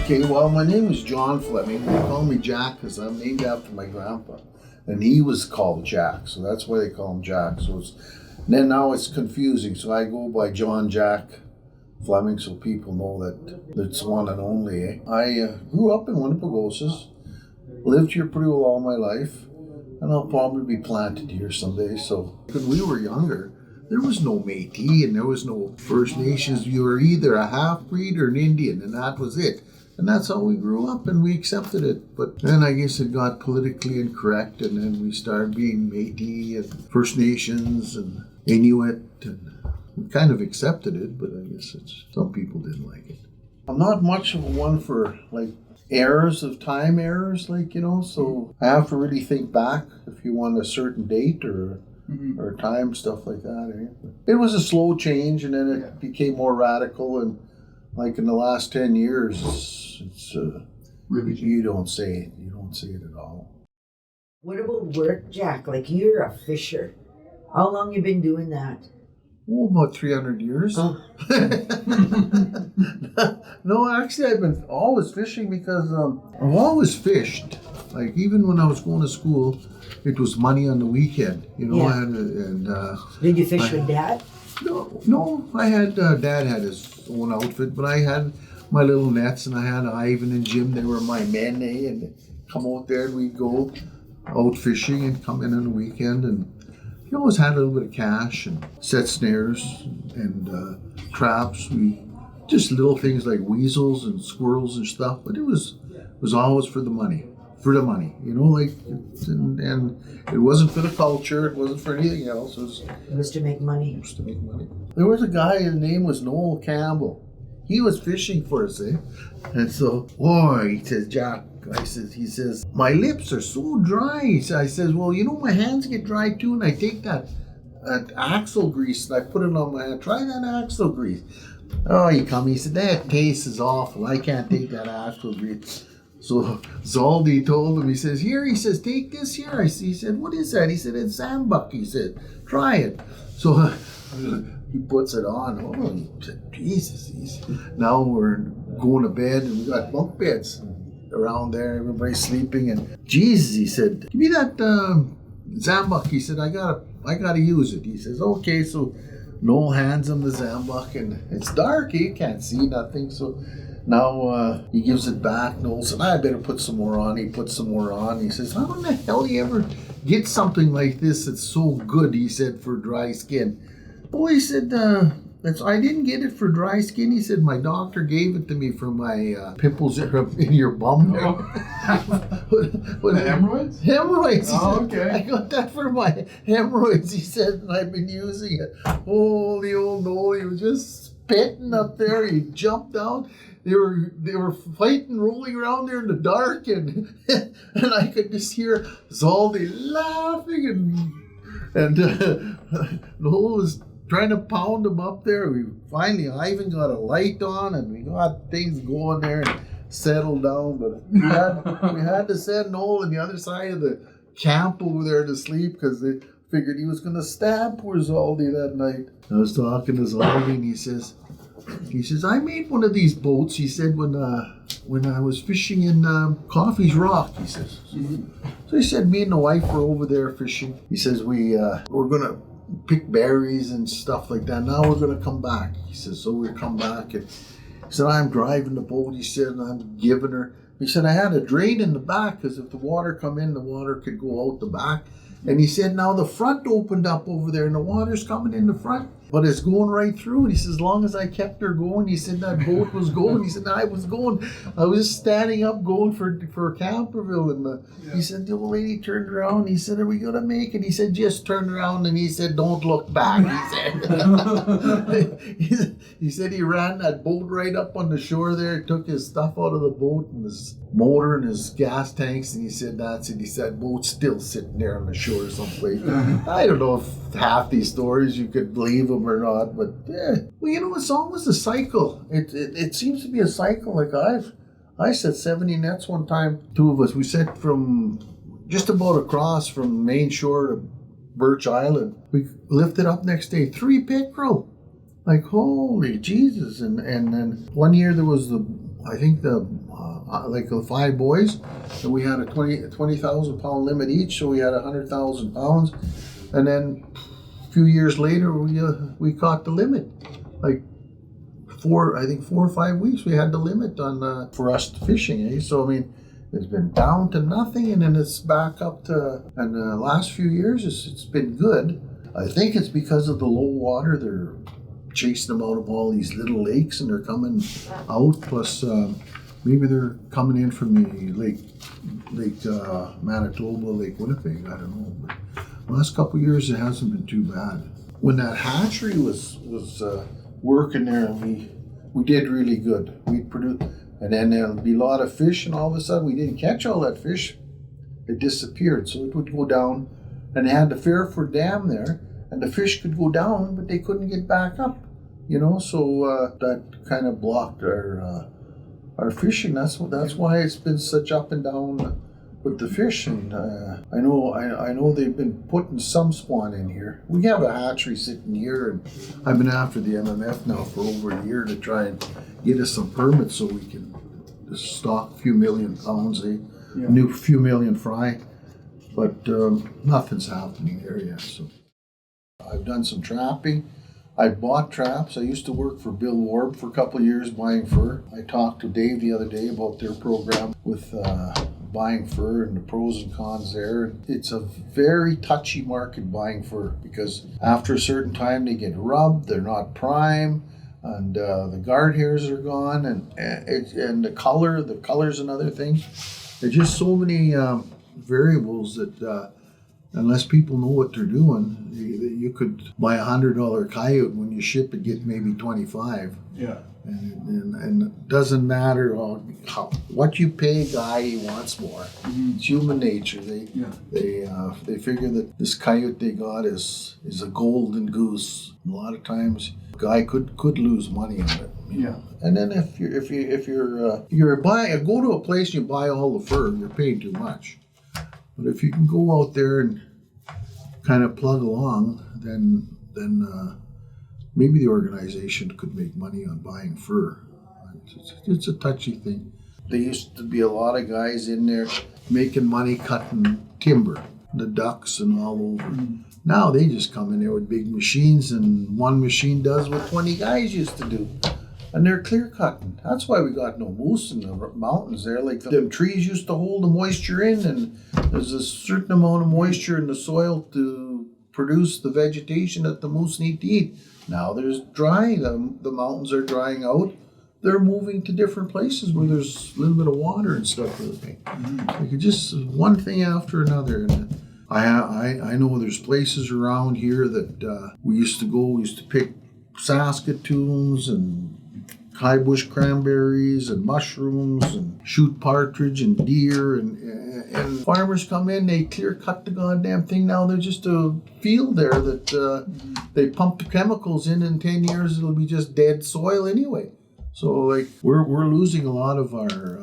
Okay, well, my name is John Fleming. They call me Jack because I'm named after my grandpa. And he was called Jack, so that's why they call him Jack. So then now it's confusing, so I go by John Jack Fleming so people know that it's one and only. I grew up in Winnipegosis, lived here pretty well all my life, and I'll probably be planted here someday. So when we were younger, there was no Métis and there was no First Nations. You were either a half-breed or an Indian, and that was it. And that's how we grew up, and we accepted it. But then I guess it got politically incorrect, and then we started being Métis and First Nations and Inuit, and we kind of accepted it, but I guess some people didn't like it. I'm not much of a one for, time errors, so I have to really think back if you want a certain date or time, stuff like that. It was a slow change, and then it became more radical, and like in the last 10 years, it's really you don't say it at all. What about work, Jack? Like, you're a fisher. How long you been doing that? Oh, about 300 years. Oh. No, actually, I've been always fishing because I've always fished. Like, even when I was going to school, it was money on the weekend, Yeah. Did you fish with Dad? No, I had, Dad had his own outfit, but I had my little nets, and I had Ivan and Jim. They were my men, and they'd come out there, and we'd go out fishing and come in on the weekend, and we always had a little bit of cash and set snares and traps. Just little things like weasels and squirrels and stuff, but it was always for the money. And it wasn't for the culture, it wasn't for anything else. It was to make money. There was a guy, his name was Noel Campbell. He was fishing for us, And so, he says, Jack, he says, my lips are so dry. I says, well, my hands get dry too, and I take that axle grease and I put it on my hand. Try that axle grease. Oh, he said, that taste is awful. I can't take that axle grease. So Zaldi told him, he says, take this here. He said, what is that? He said, it's sambuck. He said, try it. So he puts it on. Oh, he said, Jesus. Now we're going to bed, and we got bunk beds around there. Everybody's sleeping. And Jesus, he said, give me that sambuck. He said, I gotta use it. He says, okay. So Noel hands him the sambuck, and it's dark. He can't see nothing. So now he gives it back. Noel said, I better put some more on. He puts some more on. He says, how in the hell do you ever get something like this that's so good, he said, for dry skin? Oh, he said, I didn't get it for dry skin. He said, my doctor gave it to me for my pimples in your bum there. The hemorrhoids? Hemorrhoids. Oh, okay. I got that for my hemorrhoids, he said, and I've been using it. Oh, the old Noel, he was just spitting up there. He jumped out. They were fighting, rolling around there in the dark, and I could just hear Zaldi laughing, and Noel was trying to pound him up there. Ivan got a light on, and we got things going there and settled down. But we had to send Noel on the other side of the camp over there to sleep because they figured he was going to stab poor Zaldi that night. I was talking to Zaldi, and he says, I made one of these boats, he said, when I was fishing in Coffee's Rock, he says. Mm-hmm. So he said, me and the wife were over there fishing. He says, we're going to pick berries and stuff like that. Now we're going to come back. He says, so we come back. And he said, I'm driving the boat, he said, and I'm giving her. He said, I had a drain in the back because if the water come in, the water could go out the back. And he said, now the front opened up over there and the water's coming in the front, but it's going right through. And he says, as long as I kept her going, he said, that boat was going. He said, I was going. I was standing up going for Camperville. And he said, the old lady turned around. He said, are we going to make it? He said, just turn around. And he said, don't look back. He said he ran that boat right up on the shore there, took his stuff out of the boat and his motor and his gas tanks. And he said, that's it. He said, boat's still sitting there on the shore someplace. I don't know if half these stories you could believe them or not, but well, it's always a cycle. It seems to be a cycle. Like I set 70 nets one time. Two of us, we set from just about across from main shore to Birch Island. We lifted up next day 3 pickerel. Like, holy Jesus. And then one year there was the like the 5 boys, and we had a 20,000 pound limit each, so we had 100,000 pounds. And then a few years later, we caught the limit. Like 4 or 5 weeks, we had the limit on for us fishing. Eh? So I mean, it's been down to nothing, and then it's back up to. And the last few years, it's been good. I think it's because of the low water. They're chasing them out of all these little lakes, and they're coming out. Plus, maybe they're coming in from the Lake Manitoba, Lake Winnipeg. I don't know. But the last couple of years, it hasn't been too bad. When that hatchery was working there, we did really good. We'd produce, and then there'll be a lot of fish, and all of a sudden we didn't catch all that fish. It disappeared, so it would go down, and they had the Fairford Dam there, and the fish could go down, but they couldn't get back up. So that kind of blocked our fishing. That's why it's been such up and down with the fish. And I know they've been putting some spawn in here. We have a hatchery sitting here, and I've been after the MMF now for over a year to try and get us some permits so we can stock a few million pounds, new few million fry. But nothing's happening there yet. So I've done some trapping. I bought traps. I used to work for Bill Warb for a couple of years buying fur. I talked to Dave the other day about their program with buying fur and the pros and cons there. It's a very touchy market, buying fur, because after a certain time they get rubbed, they're not prime, and the guard hairs are gone, and the color's another thing. There's just so many variables that unless people know what they're doing, you could buy $100 coyote, when you ship it, get maybe 25. Yeah. And it doesn't matter what you pay a guy, he wants more. Mm-hmm. It's human nature. They figure that this coyote they got is a golden goose. A lot of times, a guy could lose money on it. Yeah. And then if you're buying, go to a place and you buy all the fur, you're paying too much. But if you can go out there and kind of plug along, then maybe the organization could make money on buying fur. It's a touchy thing. There used to be a lot of guys in there making money cutting timber, the ducks and all over. Mm. Now they just come in there with big machines, and one machine does what 20 guys used to do. And they're clear cutting. That's why we got no moose in the mountains there. Like them trees used to hold the moisture in, and there's a certain amount of moisture in the soil to produce the vegetation that the moose need to eat. Now there's dry. The mountains are drying out. They're moving to different places where there's a little bit of water and stuff. Like it just one thing after another. And I know there's places around here that we used to go. We used to pick Saskatoons and high bush cranberries and mushrooms and shoot partridge and deer, and farmers come in, they clear cut the goddamn thing. Now there's just a field there that they pump the chemicals in 10 years it'll be just dead soil anyway. So like we're losing a lot of our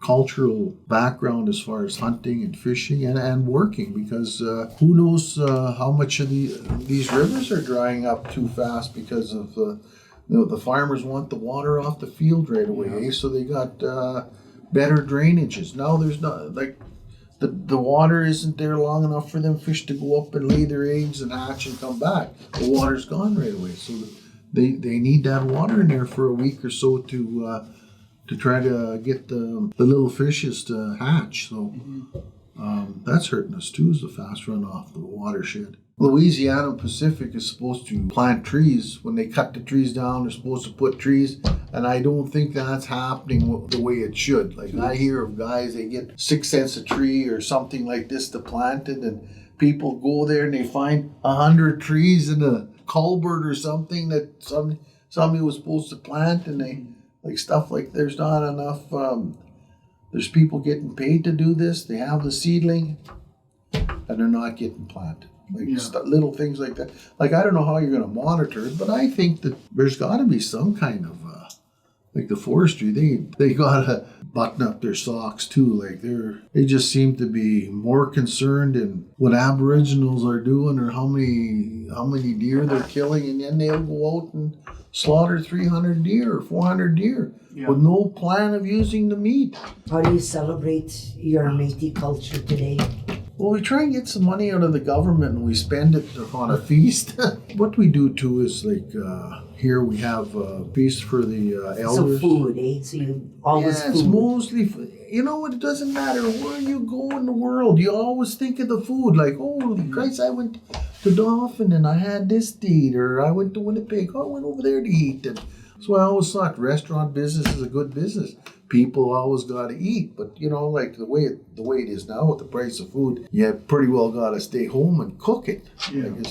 cultural background as far as hunting and fishing and working, because who knows how much of these rivers are drying up too fast because of the farmers want the water off the field right away, so they got better drainages. Now there's not, like, the water isn't there long enough for them fish to go up and lay their eggs and hatch and come back. The water's gone right away, so they need that water in there for a week or so to try to get the little fishes to hatch. So that's hurting us too, is the fast runoff the watershed. Louisiana Pacific is supposed to plant trees. When they cut the trees down, they're supposed to put trees, and I don't think that's happening the way it should. Like I hear of guys, they get 6 cents a tree or something like this to plant it, and people go there and they find 100 trees in a culvert or something that somebody was supposed to plant, and they like stuff like there's not enough. There's people getting paid to do this. They have the seedling, and they're not getting planted. Little things like that. Like, I don't know how you're going to monitor it, but I think that there's got to be some kind of, like the forestry, they got to button up their socks too. Like they just seem to be more concerned in what Aboriginals are doing or how many deer they're killing, and then they'll go out and slaughter 300 deer or 400 deer with no plan of using the meat. How do you celebrate your Métis culture today? Well, we try and get some money out of the government and we spend it on a feast. What we do too is like here we have a feast for the elders. So food, eh? So you always Yeah, it's food. mostly, you know what, it doesn't matter where you go in the world. You always think of the food. Like, oh, Christ, I went to Dauphin and I had this to eat. Or I went to Winnipeg, I went over there to eat. And so I always thought restaurant business is a good business. People always got to eat. But, you know, like the way it is now with the price of food, you pretty well got to stay home and cook it. Yeah. Like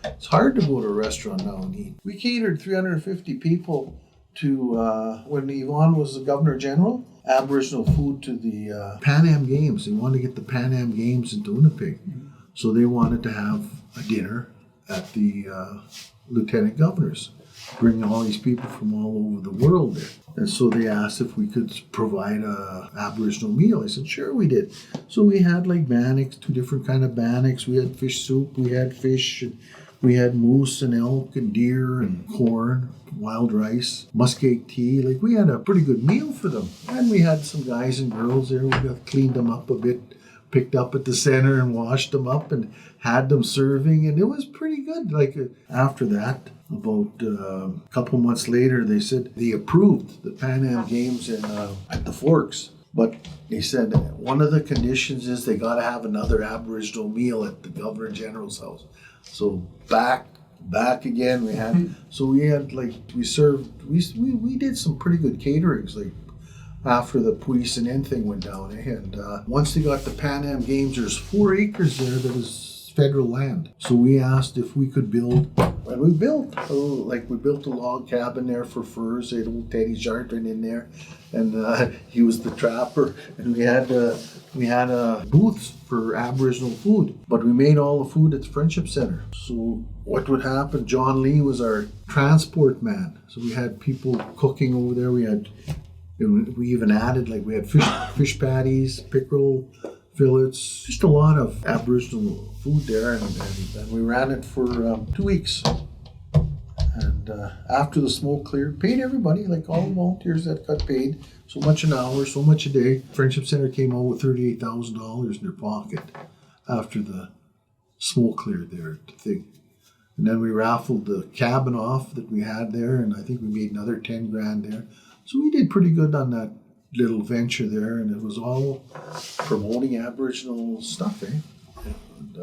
it's hard to go to a restaurant now and eat. We catered 350 people to, when Yvonne was the Governor General, Aboriginal food to the Pan Am Games. They wanted to get the Pan Am Games into Winnipeg. So they wanted to have a dinner at the Lieutenant Governor's, bring all these people from all over the world there. And so they asked if we could provide a Aboriginal meal. I said, sure we did. So we had like bannocks, 2 different kind of bannocks. We had fish soup, we had fish, and we had moose and elk and deer and corn, wild rice, muskeg tea. Like we had a pretty good meal for them. And we had some guys and girls there. We got cleaned them up a bit, picked up at the center and washed them up and had them serving. And it was pretty good. Like after that, about a couple months later, they said they approved the Pan Am Games at the Forks. But they said one of the conditions is they got to have another Aboriginal meal at the Governor General's house. So back again, we had, so we had like, we did some pretty good caterings, like after the Puisanen thing went down. And once they got the Pan Am Games, there's 4 acres there that was federal land. So we asked if we could build, and we built a log cabin there for furs. They had old Teddy Jardin in there, and he was the trapper. And we had booths for Aboriginal food, but we made all the food at the Friendship Center. So what would happen? John Lee was our transport man. So we had people cooking over there. We even added, like, we had fish patties, pickerel, fillets, just a lot of Aboriginal food there, and we ran it for 2 weeks. And after the smoke cleared, paid everybody, like all the volunteers that got paid, so much an hour, so much a day. Friendship Center came out with $38,000 in their pocket after the smoke cleared there, the thing. And then we raffled the cabin off that we had there, and I think we made another 10 grand there. So we did pretty good on that little venture there, and it was all promoting Aboriginal stuff, eh? And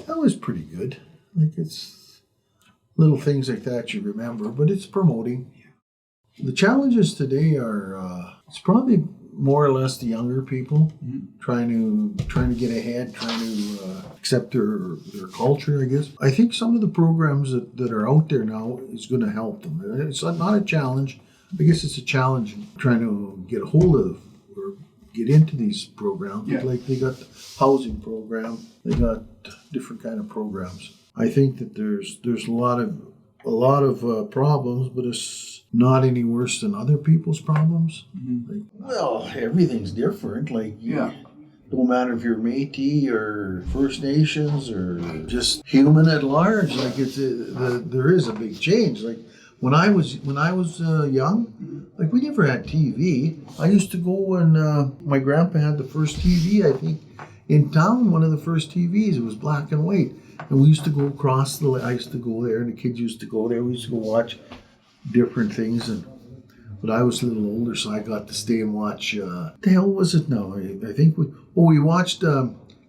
that was pretty good. Like, it's little things like that you remember, but it's promoting. The challenges today are it's probably more or less the younger people trying to get ahead, trying to accept their culture, I guess. I think some of the programs that are out there now is going to help them. It's not a challenge. I guess it's a challenge trying to get a hold of or get into these programs. Yeah. Like they got the housing program, they got different kind of programs. I think that there's a lot of problems, but it's not any worse than other people's problems. Like, well, everything's different. Like, no matter if you're Métis or First Nations or just human at large, like there is a big change. Like when I was young, like we never had TV. I used to go and my grandpa had the first TV, I think, in town. One of the first TVs. It was black and white. And we used to go across I used to go there, and the kids used to go there. We used to go watch different things. But I was a little older, so I got to stay and watch, what the hell was it now? I think we watched,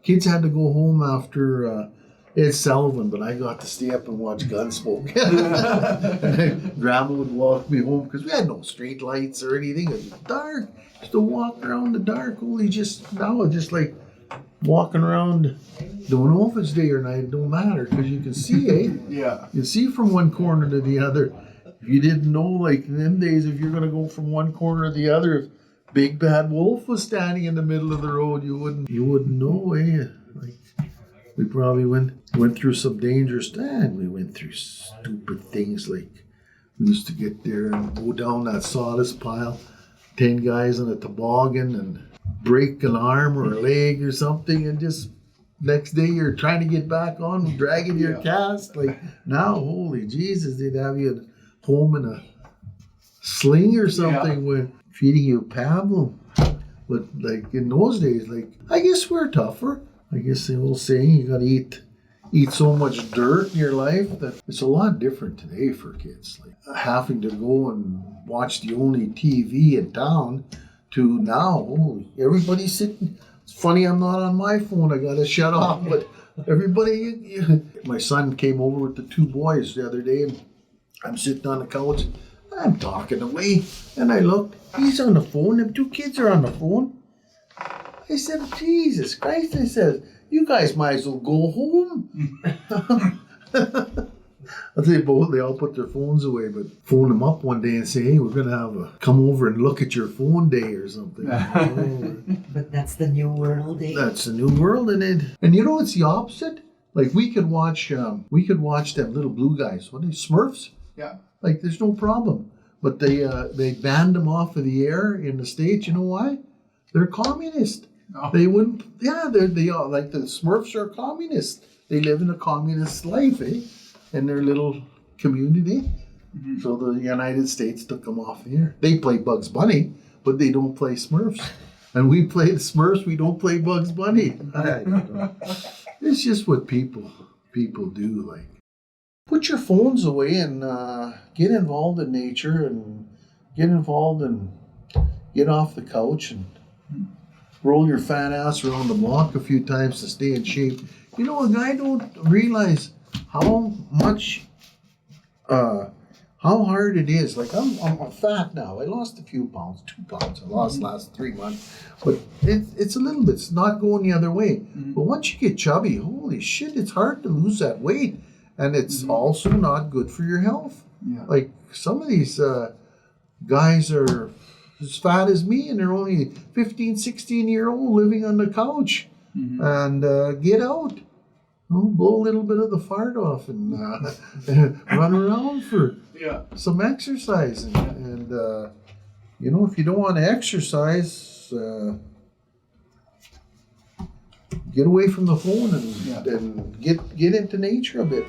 kids had to go home after Ed Sullivan, but I got to stay up and watch Gunsmoke. And then Grandma would walk me home, because we had no street lights or anything. It was dark. Just to walk around the dark, just like walking around. Don't know if it's day or night, it don't matter, because you can see, Yeah. You can see from one corner to the other. If you didn't know, like in them days, if you're going to go from one corner to the other, if Big Bad Wolf was standing in the middle of the road, you wouldn't know, eh? Like, we probably went through some dangerous time. We went through stupid things, like we used to get there and go down that sawdust pile, 10 guys on a toboggan, and break an arm or a leg or something, and just Next day you're trying to get back on, dragging your cast. Like now, holy Jesus, they'd have you at home in a sling or something with feeding you pablum. But like in those days, like I guess we're tougher. I guess the old saying, you gotta eat so much dirt in your life that it's a lot different today for kids. Like having to go and watch the only TV in town to now, holy, everybody's sitting. It's funny I'm not on my phone. I gotta shut off. But everybody, my son came over with the two boys the other day, and I'm sitting on the couch. I'm talking away, and I looked. He's on the phone. Them two kids are on the phone. I said, Jesus Christ! I said, you guys might as well go home. They all put their phones away, but phone them up one day and say, hey, we're gonna have come over and look at your phone day or something. But that's the new world, eh? That's the new world, and it's the opposite. Like we could watch them little blue guys. What are they, Smurfs? Yeah. Like there's no problem. But they banned them off of the air in the States. You know why? They're communist. Oh. They wouldn't. Yeah, they all like the Smurfs are communists. They live in a communist life, eh? In their little community. Mm-hmm. So the United States took them off the air. They play Bugs Bunny, but they don't play Smurfs. And we play the Smurfs. We don't play Bugs Bunny. I don't know. It's just what people do. Like, put your phones away and get involved in nature and get off the couch and roll your fat ass around the block a few times to stay in shape. You know, and I don't realize how hard it is. Like I'm fat now. I lost a few pounds, 2 pounds. I lost last 3 months, but it's a little bit. It's not going the other way. Mm-hmm. But once you get chubby, holy shit, it's hard to lose that weight, and it's also not good for your health. Yeah. Like some of these guys are as fat as me, and they're only 15, 16-year-old living on the couch. Mm-hmm. And get out. Blow a little bit of the fart off and run around for some exercise. And if you don't want to exercise, get away from the phone and get into nature a bit.